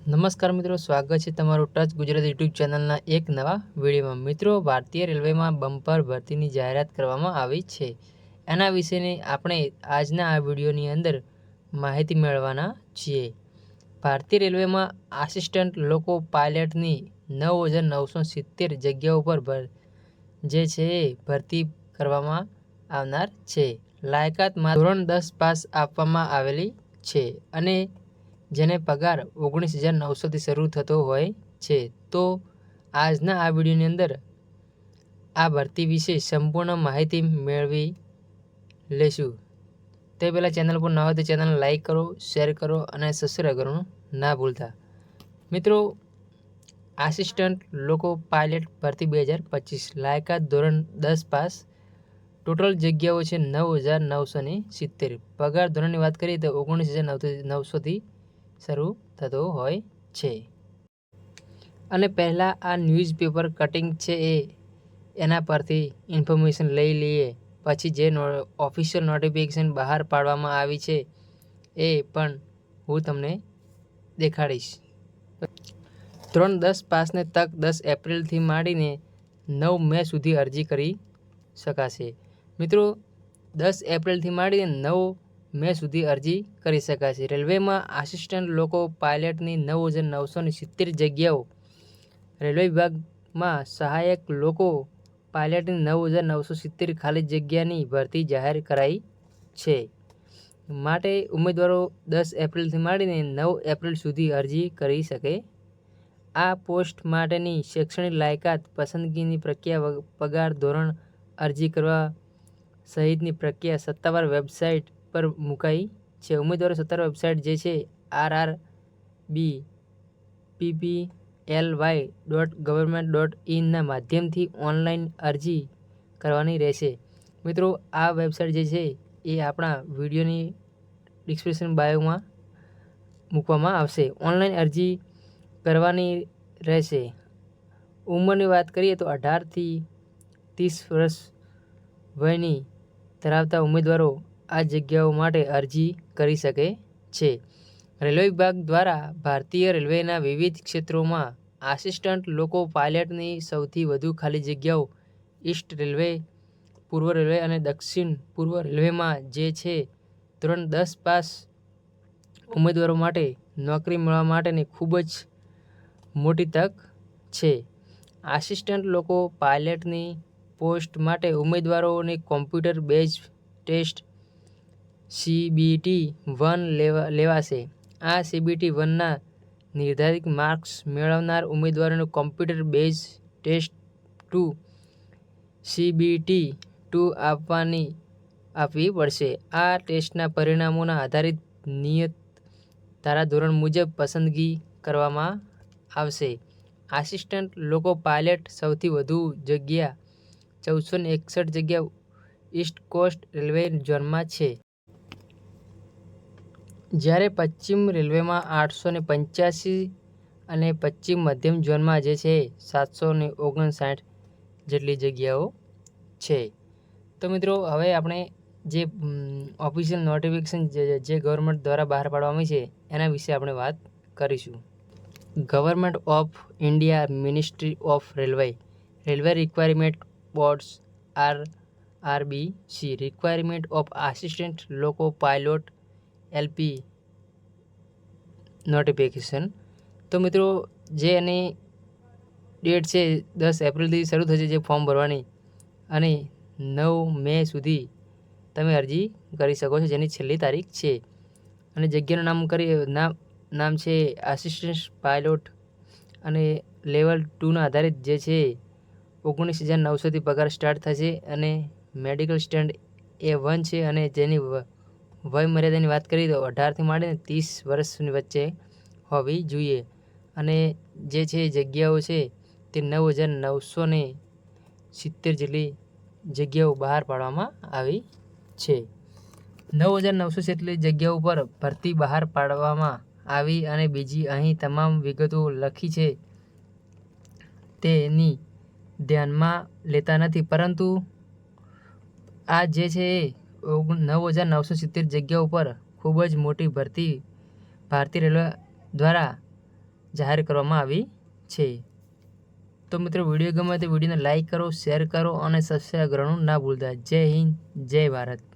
નમસ્કાર મિત્રો, સ્વાગત છે તમારું ટચ ગુજરાત યુટ્યુબ ચેનલના એક નવા વિડીયોમાં। મિત્રો, ભારતીય રેલવેમાં બમ્પર ભરતીની જાહેરાત કરવામાં આવી છે। એના વિશેની આપણે આજના આ વિડીયોની અંદર માહિતી મેળવવાના છીએ। ભારતીય રેલવેમાં આસિસ્ટન્ટ લોકો પાયલટની 9,970 જગ્યાઓ પર જે છે એ ભરતી કરવામાં આવનાર છે। લાયકાતમાં ધોરણ 10 પાસ આપવામાં આવેલી છે અને જેને પગાર 19,900 થી શરૂ થતો હોય છે। તો આજના આ વિડીયોની અંદર આ ભરતી વિશે સંપૂર્ણ માહિતી મેળવી લેશું। તે પહેલાં ચેનલ પર ન હોય તો ચેનલ લાઈક કરો, શેર કરો અને સબસ્ક્રાઈબ કરવાનું ના ભૂલતા। મિત્રો, આસિસ્ટન્ટ લોકો પાયલટ ભરતી 2025 લાયકાત ધોરણ 10 પાસ। ટોટલ જગ્યાઓ છે 9,970। પગાર ધોરણની વાત કરીએ તો 19,900 થી શરૂ થતો હોય છે। અને પહેલાં આ ન્યૂઝપેપર કટિંગ છે એના પરથી ઇન્ફોર્મેશન લઈ લઈએ, પછી જે ઓફિશિયલ નોટિફિકેશન બહાર પાડવામાં આવી છે એ પણ હું તમને દેખાડીશ। ધોરણ 10 પાસને તક 10 એપ્રિલથી માંડીને 9 મે સુધી અરજી કરી શકાશે। મિત્રો, 10 એપ્રિલથી માંડીને 9 મે સુધી અરજી કરી શકાશે। રેલવેમાં આસિસ્ટન્ટ લોકો પાયલટની 9,970 જગ્યાઓ। રેલવે વિભાગમાં સહાયક લોકો પાયલટની 9,970 ખાલી જગ્યાની ભરતી જાહેર કરાઈ છે। માટે ઉમેદવારો 10 એપ્રિલથી માંડીને 9 એપ્રિલ સુધી અરજી કરી શકે। આ પોસ્ટ માટેની શૈક્ષણિક લાયકાત, પસંદગીની પ્રક્રિયા, પગાર ધોરણ, અરજી કરવા સહિતની પ્રક્રિયા સત્તાવાર વેબસાઇટ પર મુકાઈ છે। ઉમેદવારો સત્તાવાર વેબસાઇટ જે છે rrbpply.gov.in ના માધ્યમથી ઓનલાઈન અરજી કરવાની રહેશે। મિત્રો, આ વેબસાઇટ જે છે એ આપણા વિડીયોની ડિસ્ક્રિપ્શન બાયોમાં મૂકવામાં આવશે। ઓનલાઈન અરજી કરવાની રહેશે। ઉંમરની વાત કરીએ તો 18 થી 30 વર્ષ વયની ધરાવતા ઉમેદવારો આ જગ્યાઓ માટે અરજી કરી શકે છે। રેલવે વિભાગ દ્વારા ભારતીય રેલવેના વિવિધ ક્ષેત્રોમાં આસિસ્ટન્ટ લોકો પાયલટની સૌથી વધુ ખાલી જગ્યાઓ ઈસ્ટ રેલવે, પૂર્વ રેલવે અને દક્ષિણ પૂર્વ રેલવેમાં જે છે। ધોરણ 10 પાસ ઉમેદવારો માટે નોકરી મેળવવા માટેની ખૂબ જ મોટી તક છે। આસિસ્ટન્ટ લોકો પાયલટની પોસ્ટ માટે ઉમેદવારોને કોમ્પ્યુટર બેઝ ટેસ્ટ CBT-1 લેવાશે। આ CBT-1ના નિર્ધારિત માર્ક્સ મેળવનાર ઉમેદવારોને કોમ્પ્યુટર બેઝ ટેસ્ટ 2 CBT-2 આપવી પડશે। આ ટેસ્ટના પરિણામોના આધારે નિયત ધારાધોરણ મુજબ પસંદગી કરવામાં આવશે। આસિસ્ટન્ટ લોકો પાયલટ સૌથી વધુ જગ્યા 1,461 જગ્યા ઈસ્ટ કોસ્ટ રેલવે ઝોનમાં છે। જ્યારે પશ્ચિમ રેલવેમાં 885 અને પશ્ચિમ મધ્ય ઝોનમાં જે છે 759 જેટલી જગ્યાઓ છે। તો મિત્રો, હવે આપણે જે ઓફિશિયલ નોટિફિકેશન જે ગવર્મેન્ટ દ્વારા બહાર પાડવામાં છે એના વિશે આપણે વાત કરીશું। Government of India, ministry of railway, railway requirement boards RRBC, requirement of assistant લોકો પાયલોટ LP નોટિફિકેશન। તો મિત્રો, જે એની ડેટ છે 10 એપ્રિલથી શરૂ થશે જે ફોર્મ ભરવાની, અને 9 મે સુધી તમે અરજી કરી શકો છો, જેની છેલ્લી તારીખ છે। અને જગ્યાનું નામ છે આસિસ્ટન્ટ પાયલોટ, અને લેવલ 2ના આધારિત જે છે 19,900થી પગાર સ્ટાર્ટ થશે। અને મેડિકલ સ્ટેન્ડ A1 છે, અને જેની વય મર્યાદાની વાત કરીએ તો 18થી માંડીને 30 વર્ષની વચ્ચે હોવી જોઈએ। અને જે છે જગ્યાઓ છે તે 9,970 જેટલી જગ્યાઓ બહાર પાડવામાં આવી છે। 9,900 જેટલી જગ્યાઓ પર ભરતી બહાર પાડવામાં આવી, અને બીજી અહીં તમામ વિગતો લખી છે તેની ધ્યાનમાં લેતા નથી, પરંતુ આ જે છે 9,970 જગ્યાઓ પર ખૂબ જ મોટી ભરતી ભારતીય રેલવે દ્વારા જાહેર કરવામાં આવી છે. તો મિત્રો વિડીયો ગમે તો વિડીયોને લાઇક કરો, શેર કરો અને સબસ્ક્રાઈબ કરવાનું ના ભૂલતા. જય હિન્દ, જય ભારત.